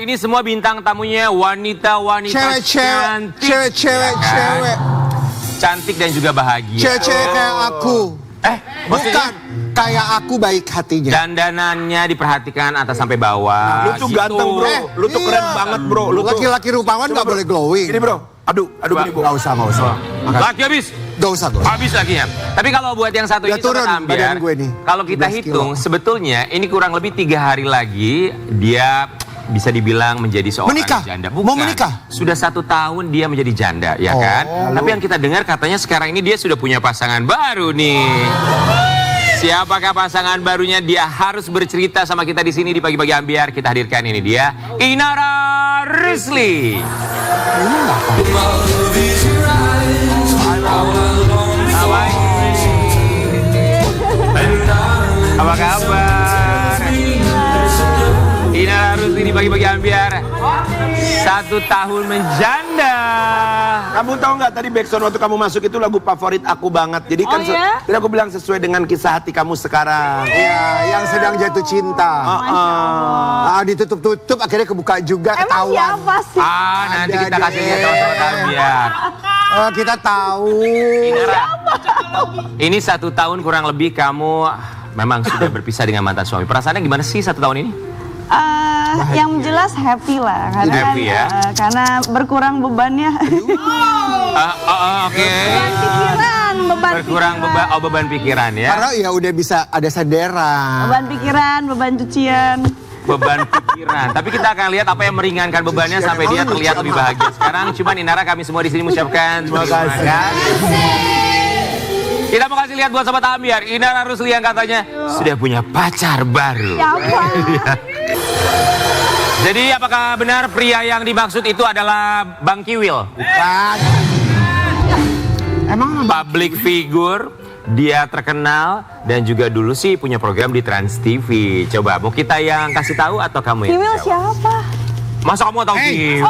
hari ini semua bintang tamunya wanita-wanita cantik. Cewek. Cantik dan juga bahagia. Cewek kayak aku. Maksudnya? Bukan kayak aku baik hatinya. Dandanannya diperhatikan atas sampai bawah. Lu tuh ganteng bro, lu tuh keren banget bro. Lu tuh Laki-laki rupawan gak boleh glowing. ini bro, aduh gini bro. Gak usah. Laki habis. Gak usah. Habis lakinya. Tapi kalau buat yang satu Udah ini Sobat turun Ambyar, badan gue nih. kalau kita 12 hitung kilo. sebetulnya ini kurang lebih 3 hari lagi dia bisa dibilang menjadi seorang Menikah? janda. Mau menikah? Sudah 1 tahun dia menjadi janda, ya kan? Tapi yang kita dengar katanya sekarang ini dia sudah punya pasangan baru nih. Siapakah pasangan barunya? Dia harus bercerita sama kita di sini di Pagi-Pagi Ambyar. Kita hadirkan ini dia, Inara Rusli. Apa kabar? Inara Rusli di Pagi-Pagi Ambyar. 1 tahun menjanda. Kamu tahu nggak tadi backsound waktu kamu masuk itu lagu favorit aku banget. Jadi kan tadi aku bilang sesuai dengan kisah hati kamu sekarang. Iya, yang sedang jatuh cinta. Ditutup-tutup akhirnya kebuka juga, Emang ketahuan. siapa sih? Nanti kita kasih lihat sama Sobat Ambyar. Kita tahu. Inara, ini 1 tahun kurang lebih kamu memang sudah berpisah dengan mantan suami. Perasaannya gimana sih 1 tahun ini? Yang jelas happy lah, karena Happy ya? karena berkurang bebannya. Oke. Beban pikiran, Berkurang beban pikiran ya. Karena ya udah bisa ada sandaran. beban pikiran, beban cucian. Beban pikiran. Tapi kita akan lihat apa yang meringankan bebannya sampai dia terlihat lebih bahagia. Sekarang cuman Inara kami semua di sini mengucapkan terima kasih. Kita mau kasih lihat buat Sobat Ambyar, Inara Rusli yang katanya sudah punya pacar baru. Siapa? Jadi apakah benar pria yang dimaksud itu adalah Bang Kiwil? Bukan. Emang Public figure, dia terkenal dan juga dulu sih punya program di Trans TV. Coba mau kita yang kasih tahu atau kamu yang Kiwil jawab? siapa? Masa kamu tahu Kiwil,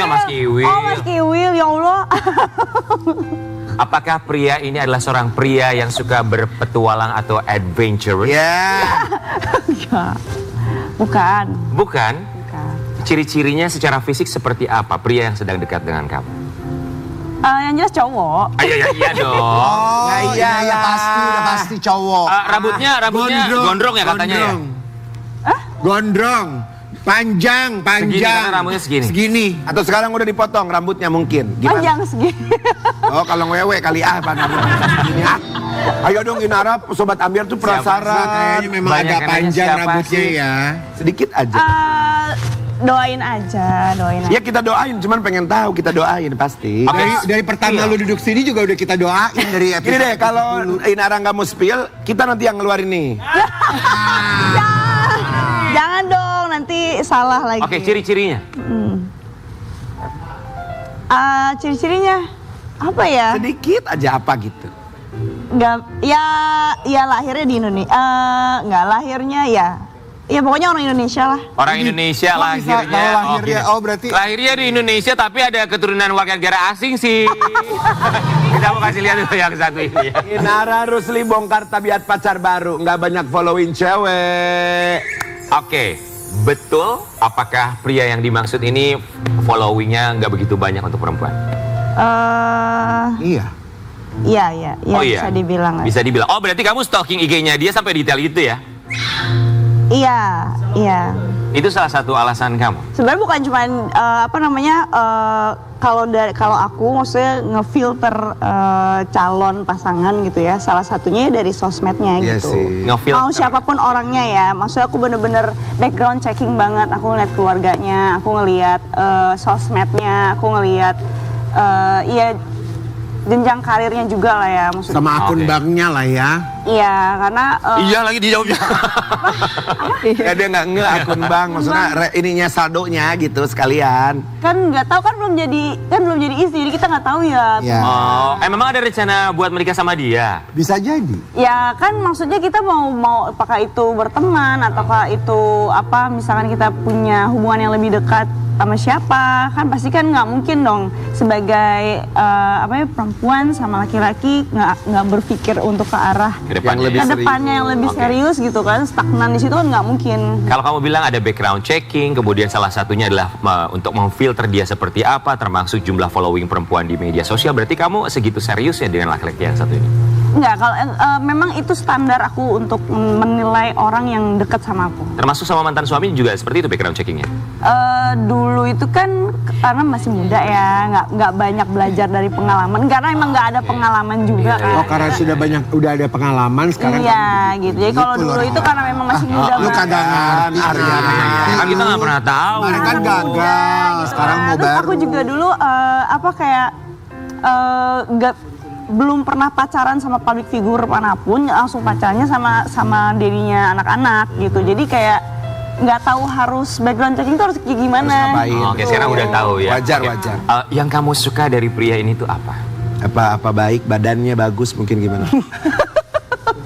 Mas Kiwil? Oh, Mas Kiwil, ya Allah. Apakah pria ini adalah seorang pria yang suka berpetualang atau adventurous? Enggak. Bukan. Bukan? Ciri-cirinya secara fisik seperti apa pria yang sedang dekat dengan kamu? Yang jelas cowok. Iya dong. iya pasti cowok. Rambutnya gondrong ya katanya ya? Gondrong. Panjang. Segini karena rambutnya segini. Segini. Atau sekarang udah dipotong rambutnya mungkin. Gimana? Panjang segini. Oh kalau ngewe kali ini. Ayo dong Inara, Sobat Ambyar tuh penasaran. Kayaknya memang Banyak agak yang nanya panjang siapa rambutnya sih? ya. Sedikit aja. Doain aja. Ya kita doain, cuman pengen tahu kita doain pasti. Dari pertama lu duduk sini juga udah kita doain dari episode. Gini deh, kalau Inara nggak mau spill, kita nanti yang ngeluarin nih. Jangan dong, nanti salah lagi. Oke, ciri-cirinya. Ciri-cirinya apa ya? Sedikit aja apa gitu. Nggak, ya lahirnya di Indonesia. Nggak lahirnya ya. Ya pokoknya orang Indonesia lah. Orang Indonesia lahirnya. Berarti Lahirnya di Indonesia tapi ada keturunan warga negara asing sih. Kita mau kasih lihat dulu yang satu ini ya. Inara Rusli bongkar tabiat pacar baru, nggak banyak following cewek. Oke, betul apakah pria yang dimaksud ini followingnya nggak begitu banyak untuk perempuan? iya. Iya, Oh iya? bisa dibilang. Bisa dibilang. Oh berarti kamu stalking IG-nya dia sampai detail itu ya? Iya. Itu salah satu alasan kamu? Sebenarnya bukan cuman kalau aku maksudnya ngefilter calon pasangan gitu ya. Salah satunya dari sosmednya Iya gitu. sih. Ngefilter. Mau siapapun orangnya ya. Maksudnya aku bener-bener background checking banget. Aku ngeliat keluarganya, aku ngeliat sosmednya, aku ngeliat jenjang karirnya juga lah ya maksudnya. Sama akun banknya lah ya. Iya, karena Iya lagi dijawabnya. Ya dia nggak nge akun bang, maksudnya ininya saldonya gitu sekalian. kan nggak tahu kan belum jadi istri, jadi kita nggak tahu ya. Ya. Oh, memang ada rencana buat menikah sama dia? Bisa jadi. Ya kan maksudnya kita mau apakah itu berteman ataukah itu apa misalkan kita punya hubungan yang lebih dekat sama siapa, kan pasti kan nggak mungkin dong sebagai perempuan sama laki-laki nggak berpikir untuk ke arah Yang yang lebih serius gitu kan, stagnan di situ kan nggak mungkin. Kalau kamu bilang ada background checking, kemudian salah satunya adalah untuk memfilter dia seperti apa, termasuk jumlah following perempuan di media sosial, berarti kamu segitu seriusnya dengan laki-laki yang satu ini? Enggak, kalau memang itu standar aku untuk menilai orang yang dekat sama aku. Termasuk sama mantan suami juga seperti itu background checkingnya? Dulu itu kan karena masih muda ya, nggak banyak belajar dari pengalaman, karena emang nggak ada pengalaman juga kan. Oh, karena udah ada pengalaman sekarang. Iya gitu. Jadi kalau dulu itu karena memang masih muda Lu kagak ngerti. Kan kita nggak pernah tahu. Kemarin kan gagal, sekarang mau Terus baru. aku juga dulu belum pernah pacaran sama public figure manapun, langsung pacarnya sama dirinya anak-anak gitu. Jadi kayak nggak tahu harus background checking itu harus kayak gimana. Oke, sekarang udah tahu ya. Wajar, Oke. wajar. Yang kamu suka dari pria ini tuh apa? Apa baik, badannya bagus mungkin gimana?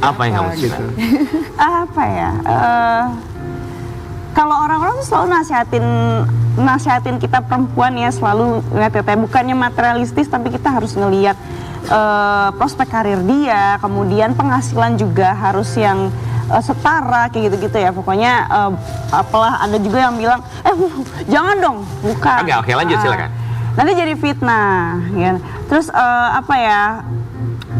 Apa yang kamu suka? Apa ya? Kalau orang-orang tuh selalu nasihatin kita perempuan ya, selalu ngeliat bukannya materialistis, tapi kita harus ngelihat prospek karir dia, kemudian penghasilan juga harus yang setara kayak gitu-gitu ya. Pokoknya ada juga yang bilang jangan dong, bukan. Oke, lanjut silakan. Nanti jadi fitnah ya. Terus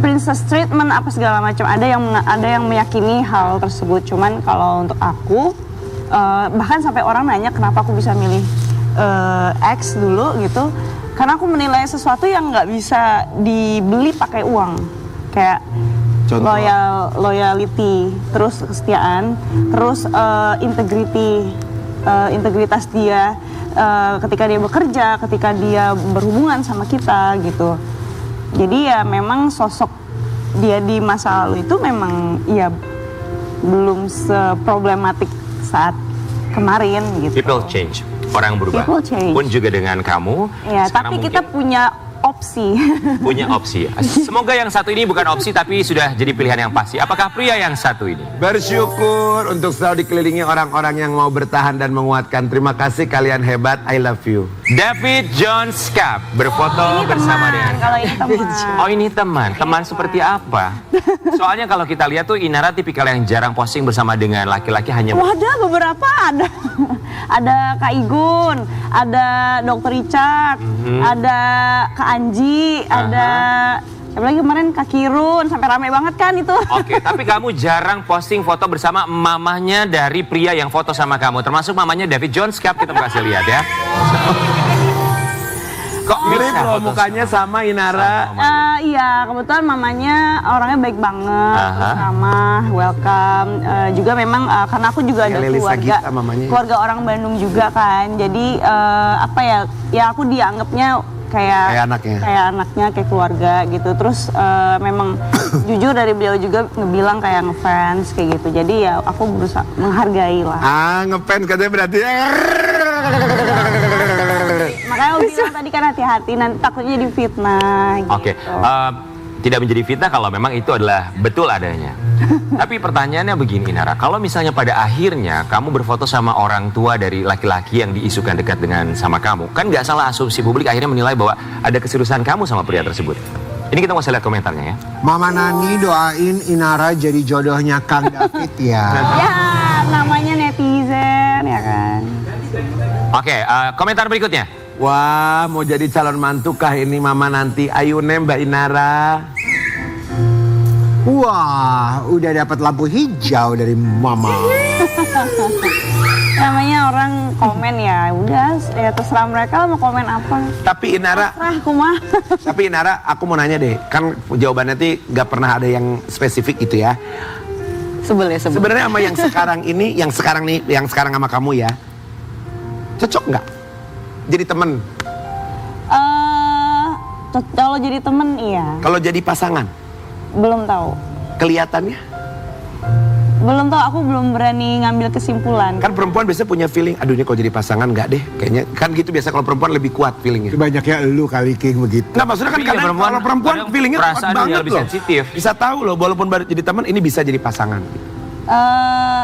princess treatment apa segala macam, ada yang meyakini hal tersebut. Cuman kalau untuk aku bahkan sampai orang nanya kenapa aku bisa milih X dulu gitu, karena aku menilai sesuatu yang nggak bisa dibeli pakai uang, kayak Contoh? loyalty, terus kesetiaan, terus integritas dia ketika dia bekerja, ketika dia berhubungan sama kita gitu. Jadi ya memang sosok dia di masa lalu itu memang ya belum seproblematik saat kemarin gitu. People change, orang berubah. People change. Pun juga dengan kamu. Ya, sekarang tapi kita mungkin punya opsi. punya opsi. Semoga yang satu ini bukan opsi tapi sudah jadi pilihan yang pasti. Apakah pria yang satu ini? Bersyukur untuk selalu dikelilingi orang-orang yang mau bertahan dan menguatkan. Terima kasih, kalian hebat, I love you. David John Scap berfoto Ini bersama teman, dengan. kalau ini teman. Oh, ini teman. Teman seperti apa? Soalnya kalau kita lihat tuh Inara tipikal yang jarang posting bersama dengan laki-laki, hanya Wadah, beberapa ada. Ada Kak Igun, ada Dr. Richard, ada Kak Anji, ada siapa lagi kemarin, Kak Kirun, sampai rame banget kan itu. Oke, tapi kamu jarang posting foto bersama mamahnya dari pria yang foto sama kamu, termasuk mamanya David John Scap. Kita kasih lihat ya. Kok Mirip bisa loh foto mukanya sama Inara. Iya, kebetulan mamanya orangnya baik banget, terus ramah, welcome. Juga memang karena aku juga ada Kayak Lely Sagita mamanya. keluarga orang Bandung juga kan. Jadi ya aku dianggapnya kayak anaknya, kayak keluarga gitu. Terus memang jujur dari beliau juga ngebilang kayak ngefans kayak gitu. Jadi ya aku berusaha menghargai lah. Ngefans katanya berarti. Makanya aku bilang tadi kan hati-hati, nanti takutnya jadi fitnah gitu. Oke, tidak menjadi fitnah kalau memang itu adalah betul adanya. Tapi pertanyaannya begini Inara, kalau misalnya pada akhirnya kamu berfoto sama orang tua dari laki-laki yang diisukan dekat dengan sama kamu, kan nggak salah asumsi publik akhirnya menilai bahwa ada keseriusan kamu sama pria tersebut. Ini kita mau lihat komentarnya ya. Mama Nani doain Inara jadi jodohnya Kang David ya. Ya, namanya netizen ya kan. Oke, komentar berikutnya. Wah, mau jadi calon mantu kah ini mama nanti? Ayo Mbak Inara. Wah, udah dapat lampu hijau dari Mama. Namanya orang komen ya, udah ya terserah mereka mau komen apa. Tapi Inara, Aku mah. tapi Inara, aku mau nanya deh. Kan jawabannya nanti nggak pernah ada yang spesifik gitu ya. Sebel ya, sebel. Sebenarnya sama yang sekarang ini, yang sekarang sama kamu ya, cocok nggak? Jadi temen. Kalau jadi temen iya. Kalau jadi pasangan, Belum tahu. kelihatannya. Belum tahu, aku belum berani ngambil kesimpulan. Kan perempuan biasanya punya feeling, aduh ini kalau jadi pasangan nggak deh. Kayaknya kan gitu biasa kalau perempuan lebih kuat feelingnya. Banyaknya elu kali King begitu. Nggak, maksudnya kan Iya, kadang perempuan- kalau perempuan kadang feelingnya kuat perasaannya banget lebih loh. sensitif. Bisa tahu loh, walaupun baru jadi teman ini bisa jadi pasangan.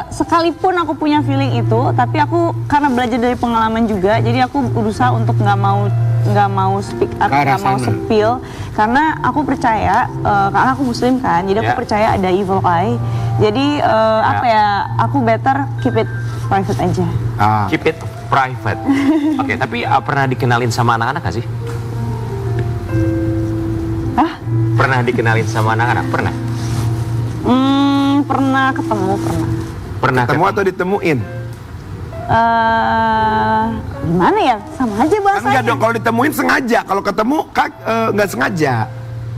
Sekalipun aku punya feeling itu, tapi aku karena belajar dari pengalaman juga, jadi aku berusaha untuk nggak mau speak up, nggak mau spill, karena aku percaya, karena aku Muslim kan, jadi aku percaya ada evil eye. Jadi apa ya, aku better keep it private aja. Keep it private. Oke, tapi pernah dikenalin sama anak-anak gak sih? Hah? Pernah dikenalin sama anak-anak? Pernah? Pernah ketemu, pernah. Pernah Ketemu atau ditemuin? Gimana ya? Sama aja Kan bahasanya. enggak dong, kalau ditemuin sengaja. Kalau ketemu nggak sengaja.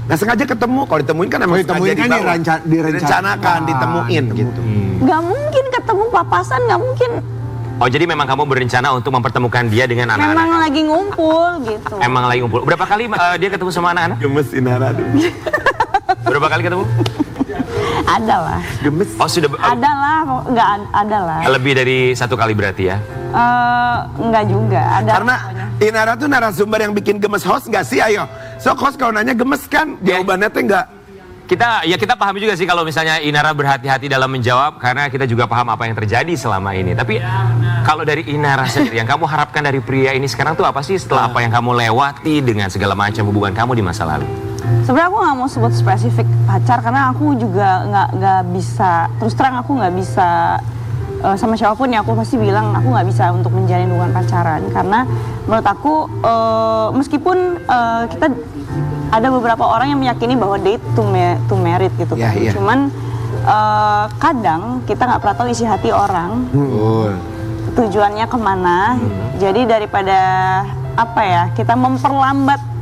Nggak sengaja ketemu. Kalau ditemuin kan emang Kalau ditemuin sengaja kan dibawa. Direncanakan, ditemuin gitu. Nggak mungkin ketemu papasan, nggak mungkin. Oh, jadi memang kamu berencana untuk mempertemukan dia dengan Memang anak-anak? lagi ngumpul gitu. Emang lagi ngumpul. Berapa kali dia ketemu sama anak-anak? Gemes Inara dulu. Berapa kali ketemu? Ada lah. Gemes. Oh, sudah Ada lah, nggak ada lah. lebih dari 1 kali berarti ya? Nggak juga, ada. Karena pokoknya. Inara tuh narasumber yang bikin gemes host nggak sih? Ayo. So host kalau nanya gemes kan? Jawabannya tuh nggak. Kita pahami juga sih kalau misalnya Inara berhati-hati dalam menjawab karena kita juga paham apa yang terjadi selama ini. Tapi kalau dari Inara sendiri yang kamu harapkan dari pria ini sekarang tuh apa sih setelah apa yang kamu lewati dengan segala macam hubungan kamu di masa lalu? Sebenarnya aku nggak mau sebut spesifik pacar karena aku juga nggak bisa, terus terang aku nggak bisa sama siapapun ya, aku pasti bilang aku nggak bisa untuk menjalin hubungan pacaran karena menurut aku meskipun kita ada beberapa orang yang meyakini bahwa date to married gitu kan. Cuman kadang kita nggak pernah tahu isi hati orang, tujuannya kemana. Jadi daripada apa ya, kita memperlambat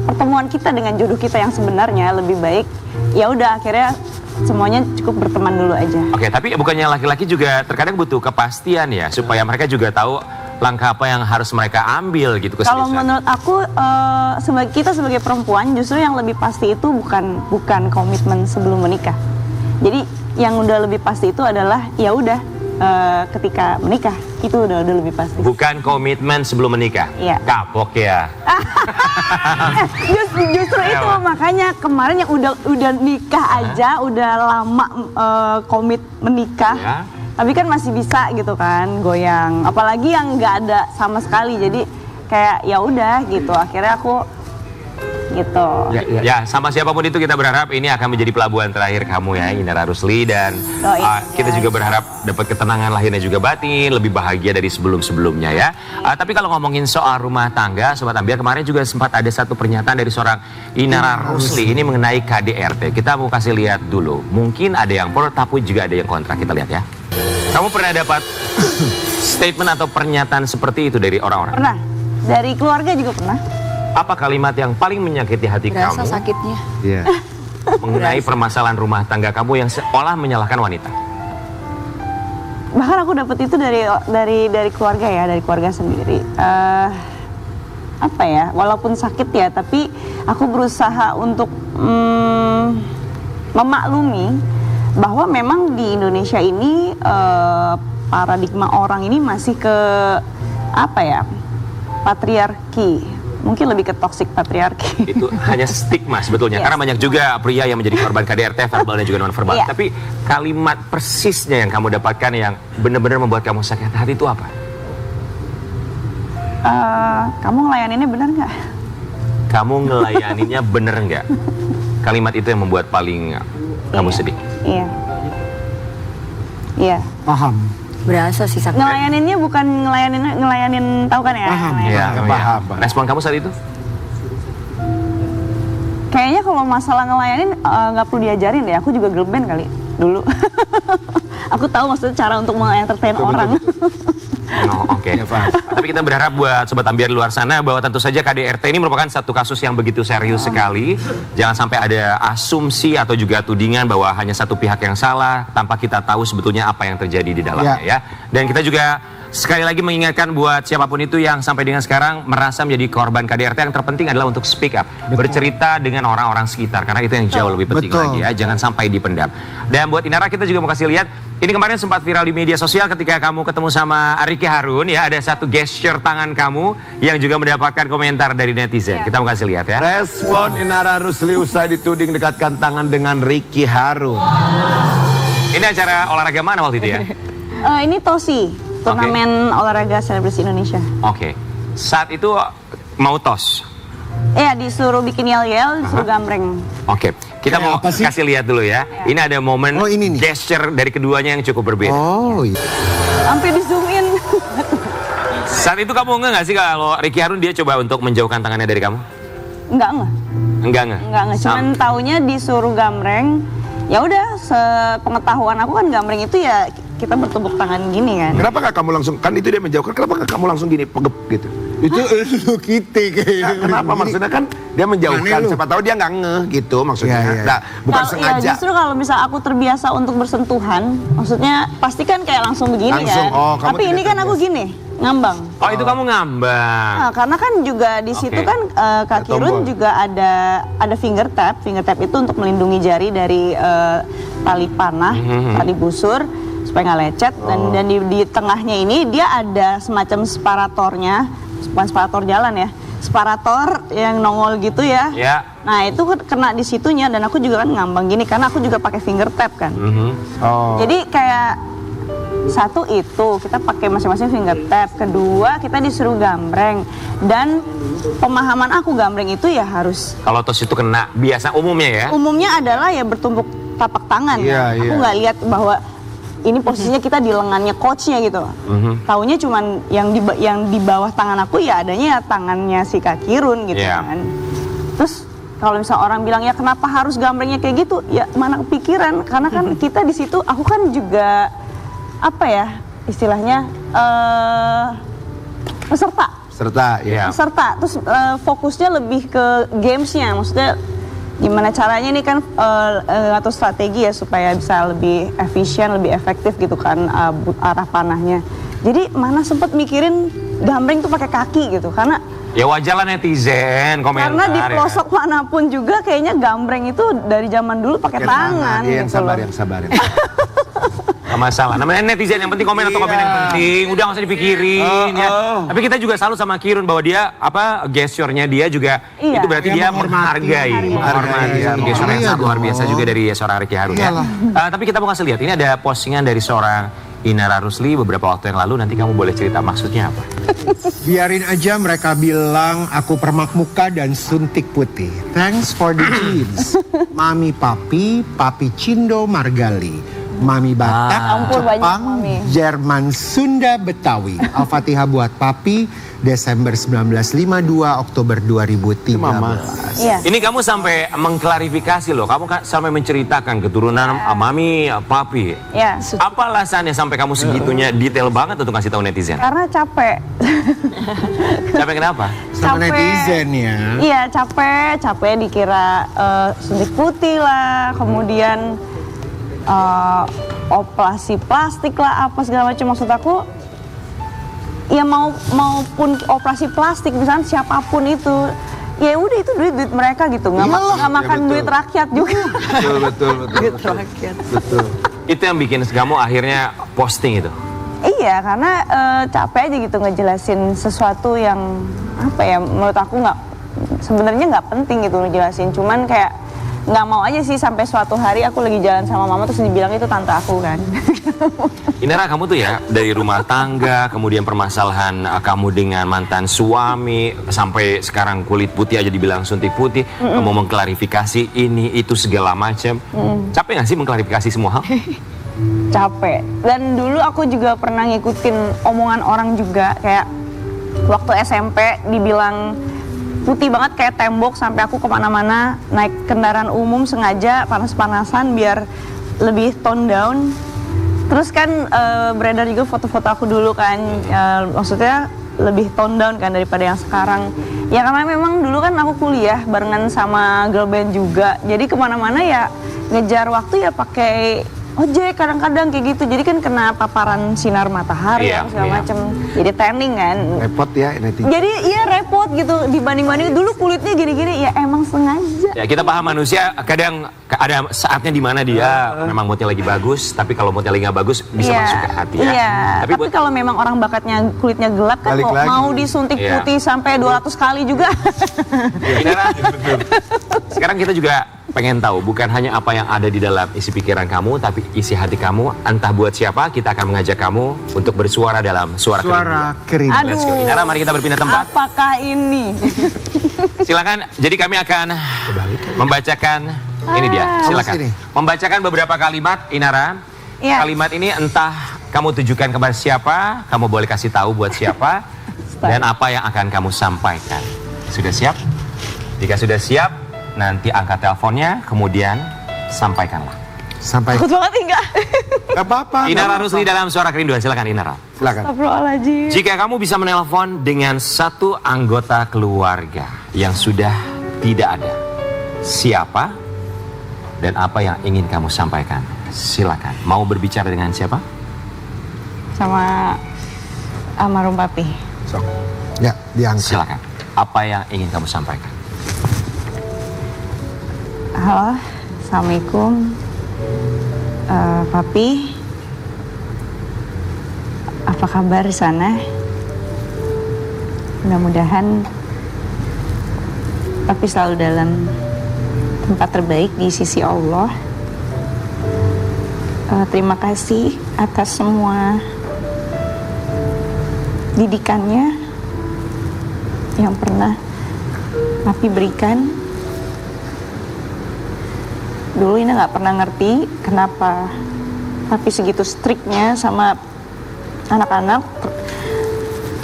pertemuan kita dengan jodoh kita yang sebenarnya, lebih baik ya udah akhirnya semuanya cukup berteman dulu aja. Oke, tapi bukannya laki-laki juga terkadang butuh kepastian ya supaya mereka juga tahu langkah apa yang harus mereka ambil gitu. Kalau menurut aku kita sebagai perempuan justru yang lebih pasti itu bukan komitmen sebelum menikah. Jadi yang udah lebih pasti itu adalah ya udah ketika menikah itu udah lebih pasti. Bukan komitmen sebelum menikah. Iya. Kapok ya. Justru itu makanya kemarin yang udah nikah aja udah lama komit menikah. Ya. Tapi kan masih bisa gitu kan goyang. Apalagi yang nggak ada sama sekali. Jadi kayak ya udah gitu. Akhirnya aku gitu. Ya, sama siapapun itu kita berharap ini akan menjadi pelabuhan terakhir kamu ya, Inara Rusli, dan kita juga berharap dapat ketenangan lahir dan juga batin, lebih bahagia dari sebelum-sebelumnya ya. Tapi kalau ngomongin soal rumah tangga, Sobat Ambiar, kemarin juga sempat ada satu pernyataan dari seorang Inara Rusli ini mengenai KDRT. Kita mau kasih lihat dulu. Mungkin ada yang pro, tapi juga ada yang kontra. Kita lihat ya. Kamu pernah dapat statement atau pernyataan seperti itu dari orang-orang? Pernah. Dari keluarga juga pernah. Apa kalimat yang paling menyakiti hati Berasa kamu sakitnya. mengenai permasalahan rumah tangga kamu yang seolah menyalahkan wanita? Bahkan aku dapat itu dari keluarga ya, dari keluarga sendiri. Apa ya, walaupun sakit ya, tapi aku berusaha untuk memaklumi bahwa memang di Indonesia ini paradigma orang ini masih ke apa ya, patriarki. Mungkin lebih ke toxic patriarki. Itu hanya stigma sebetulnya. Yes. Karena banyak juga pria yang menjadi korban KDRT, verbal dan juga non-verbal. Yeah. Tapi kalimat persisnya yang kamu dapatkan yang benar-benar membuat kamu sakit hati itu apa? Kamu ngelayaninnya benar nggak? Kamu ngelayaninnya bener nggak? Kalimat itu yang membuat paling kamu sedih. Iya. Iya. Paham. Berasa sih sakit. Ngelayaninnya bukan ngelayanin tahu kan ya? Paham. Ngelayanin. Iya, paham. Respon kamu saat itu? Kayaknya kalau masalah ngelayanin nggak perlu diajarin deh. Aku juga girl band kali dulu. Aku tahu maksudnya cara untuk mengentertain orang. Oh, oke. Tapi kita berharap buat Sobat Ambiar di luar sana bahwa tentu saja KDRT ini merupakan satu kasus yang begitu serius sekali. Jangan sampai ada asumsi atau juga tudingan bahwa hanya satu pihak yang salah tanpa kita tahu sebetulnya apa yang terjadi di dalamnya ya. Dan kita juga sekali lagi mengingatkan buat siapapun itu yang sampai dengan sekarang merasa menjadi korban KDRT, yang terpenting adalah untuk speak up, bercerita dengan orang-orang sekitar karena itu yang jauh lebih penting lagi ya, jangan sampai dipendam. Dan buat Inara kita juga mau kasih lihat, ini kemarin sempat viral di media sosial ketika kamu ketemu sama Ricky Harun ya, ada satu gesture tangan kamu yang juga mendapatkan komentar dari netizen. Kita mau kasih lihat ya. Respon Inara Rusli usai dituding dekatkan tangan dengan Ricky Harun. Ini acara olahraga mana waktu itu ya? Ini TOSI, turnamen olahraga selebriti Indonesia. Oke. Saat itu mau tos. Iya, disuruh bikin yel-yel, disuruh gambreng. Oke, kita Kayak mau apa sih? kasih lihat dulu ya. Ini ada momen Oh, ini nih. gesture dari keduanya yang cukup berbeda. Oh iya. Sampai di zoom in. Saat itu kamu nggak sih kalau Ricky Harun dia coba untuk menjauhkan tangannya dari kamu? Enggak. Enggak. Cuman taunya disuruh gambreng. Ya udah, sepengetahuan aku kan gambreng itu ya kita bertepuk tangan gini kan. Kenapa nggak kamu langsung, kan itu dia menjauhkan, kenapa nggak kamu langsung gini, pegep gitu? Itu lu kita Ya, kayak. kenapa? Maksudnya kan dia menjauhkan, Aneh lu. siapa tahu dia nggak ngeh gitu maksudnya. Iya, iya. Nah, bukan Ya sengaja. justru kalau misal aku terbiasa untuk bersentuhan, maksudnya pasti kan kayak langsung begini Langsung, kan. oh, kamu Tapi ini tidak kan aku gini, ngambang. Oh itu kamu ngambang. Nah, karena kan juga di situ Oke. kan Kak Kirun juga ada finger tap. Finger tap itu untuk melindungi jari dari tali panah, tali busur supaya nggak lecet. Dan di tengahnya ini dia ada semacam separatornya, bukan separator jalan ya, separator yang nongol gitu ya. Ya. Nah itu kena di situnya dan aku juga kan ngambang gini karena aku juga pakai finger tap kan. Oh. Jadi kayak satu itu kita pakai masing-masing finger tap, kedua kita disuruh gambreng dan pemahaman aku gambreng itu ya harus Kalau tos itu kena biasa umumnya ya. umumnya adalah ya bertumpuk tapak tangan. Iya, Aku iya. nggak lihat bahwa ini posisinya kita di lengannya coachnya gitu. Taunya cuman yang di bawah tangan aku ya adanya ya tangannya si Kak Kirun gitu Iya. kan. Terus kalau misal orang bilang ya kenapa harus gambrengnya kayak gitu, ya mana kepikiran karena kan kita di situ aku kan juga apa ya istilahnya peserta. Serta ya. Iya. Peserta terus fokusnya lebih ke gamesnya, maksudnya gimana caranya ini kan atau strategi ya supaya bisa lebih efisien, lebih efektif gitu kan arah panahnya. Jadi mana sempet mikirin gambreng tuh pakai kaki gitu karena Ya wajar lah netizen komentar. karena di ya. pelosok manapun juga kayaknya gambreng itu dari zaman dulu pakai tangan. Iya, yang gitu sabar, loh. yang sabar. Gak masalah. Namanya netizen yang penting komen atau komen yang penting. Udah gak usah dipikirin ya. Tapi kita juga salut sama Kirun bahwa dia gesture-nya dia juga Iya. itu berarti dia menghargai. Menghormati Iya, satu gesture yang iya sangat luar dong. biasa juga dari seorang Ricky Harun ya. Tapi kita mau kasih lihat. Ini ada postingan dari seorang Inara Rusli beberapa waktu yang lalu. Nanti kamu boleh cerita maksudnya apa. Biarin aja mereka bilang aku permak muka dan suntik putih. Thanks for the genes. Mami Papi, Papi Cindo Margali. Mami Batak, Ampun, banyak Jepang, Mami. Jerman, Sunda, Betawi. Al-Fatihah buat Papi, Desember 1952, Oktober 2013. Iya. Ini kamu sampai mengklarifikasi loh. Kamu sampai menceritakan keturunan Mami, Papi. Ya. Apa alasannya sampai kamu segitunya detail banget untuk kasih tahu netizen? Karena capek. Capek kenapa? Sama Capek. netizen ya. Iya capek dikira suntik putih lah, kemudian operasi plastik lah apa segala macam. Maksud aku ya maupun operasi plastik misalnya siapapun itu ya udah itu duit mereka gitu nggak makan betul. duit rakyat juga. Betul. Betul. Itu yang bikin kamu akhirnya posting itu. Iya karena capek aja gitu ngejelasin sesuatu yang apa ya menurut aku sebenarnya nggak penting gitu ngejelasin, cuman kayak nggak mau aja sih sampai suatu hari aku lagi jalan sama mama terus dibilang itu tante aku kan. Inara, kamu tuh ya dari rumah tangga, kemudian permasalahan kamu dengan mantan suami, sampai sekarang kulit putih aja dibilang suntik putih, kamu mengklarifikasi ini itu segala macam. Capek nggak sih mengklarifikasi semua hal? Capek. Dan dulu aku juga pernah ngikutin omongan orang juga kayak waktu SMP dibilang putih banget kayak tembok sampai aku kemana-mana naik kendaraan umum sengaja panas-panasan biar lebih tone down. Terus kan beredar juga foto-foto aku dulu kan, maksudnya lebih tone down kan daripada yang sekarang. Ya karena memang dulu kan aku kuliah barengan sama girl band juga, jadi kemana-mana ya ngejar waktu ya pakai ojek kadang-kadang kayak gitu. Jadi kan kena paparan sinar matahari Iya, segala iya. macem. Jadi tanning kan. Repot ya netizen. Jadi iya repot gitu dibanding-banding dulu kulitnya gini-gini ya emang sengaja. Ya kita paham manusia kadang ada saatnya di mana dia memang moodnya lagi bagus, tapi kalau moodnya lagi nggak bagus bisa Iya, masuk ke hati ya. Iya. Tapi Tapi buat kalau memang orang bakatnya kulitnya gelap kan Balik lagi. mau disuntik Iya. putih sampai 200 kali juga. Inara, sekarang kita juga pengen tahu bukan hanya apa yang ada di dalam isi pikiran kamu, tapi isi hati kamu. Entah buat siapa, kita akan mengajak kamu untuk bersuara dalam suara kerinduan. Kerinduan. Let's go. Inara, mari kita berpindah tempat. Apakah ini? Silakan. Jadi kami akan membacakan ini dia. Silakan. sini. Membacakan beberapa kalimat, Inara. Iya. Kalimat ini entah kamu tujukan kepada siapa, kamu boleh kasih tahu buat siapa, dan apa yang akan kamu sampaikan. Sudah siap? Jika sudah siap, nanti angkat teleponnya, kemudian sampaikanlah. Sampai Takut banget enggak? Gak apa-apa. Inara Rusli dalam suara kerinduan. Silakan Inara. Silakan. Astagfirullahaladzim. Jika kamu bisa menelpon dengan satu anggota keluarga yang sudah tidak ada, siapa dan apa yang ingin kamu sampaikan? Silakan. Mau berbicara dengan siapa? Sama almarhum papi. Sok. Ya, diangkat. Silakan. Apa yang ingin kamu sampaikan? Halo, Assalamualaikum. Papi, apa kabar di sana? Mudah-mudahan papi selalu dalam tempat terbaik di sisi Allah. Terima kasih atas semua didikannya yang pernah papi berikan. Dulu Ina nggak pernah ngerti kenapa papi segitu striknya sama anak-anak,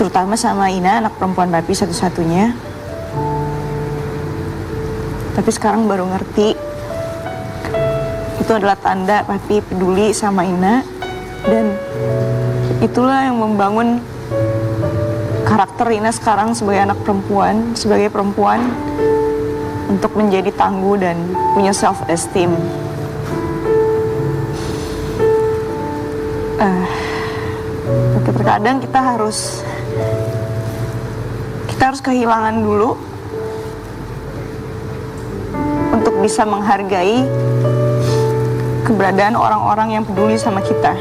terutama sama Ina, anak perempuan papi satu-satunya. Tapi sekarang baru ngerti itu adalah tanda papi peduli sama Ina, dan itulah yang membangun karakter Ina sekarang sebagai anak perempuan, sebagai perempuan, untuk menjadi tangguh dan punya self-esteem. Terkadang kita harus kehilangan dulu untuk bisa menghargai keberadaan orang-orang yang peduli sama kita.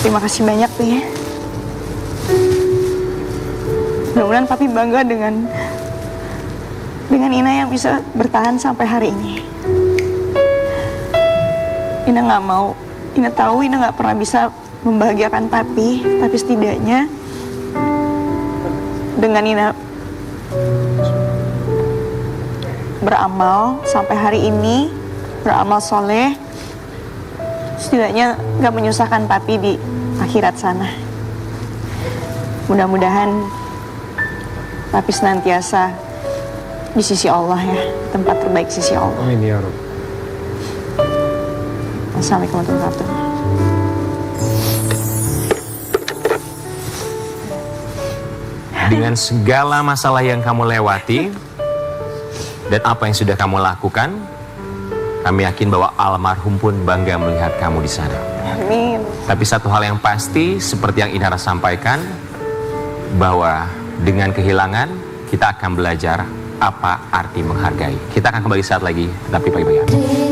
Terima kasih banyak tuh ya. Mudah-mudahan papi bangga dengan Ina yang bisa bertahan sampai hari ini. Ina tahu Ina nggak pernah bisa membahagiakan papi, tapi setidaknya dengan Ina beramal sampai hari ini, beramal soleh, setidaknya nggak menyusahkan papi di akhirat sana. Mudah-mudahan papi senantiasa di sisi Allah ya, tempat terbaik sisi Allah. Amin ya Rabb. Assalamualaikum warahmatullahi wabarakatuh. Dengan segala masalah yang kamu lewati dan apa yang sudah kamu lakukan, kami yakin bahwa almarhum pun bangga melihat kamu di sana. Amin. Tapi satu hal yang pasti, seperti yang Inara sampaikan, bahwa dengan kehilangan kita akan belajar apa arti menghargai. Kita akan kembali saat lagi, tapi pagi-pagi.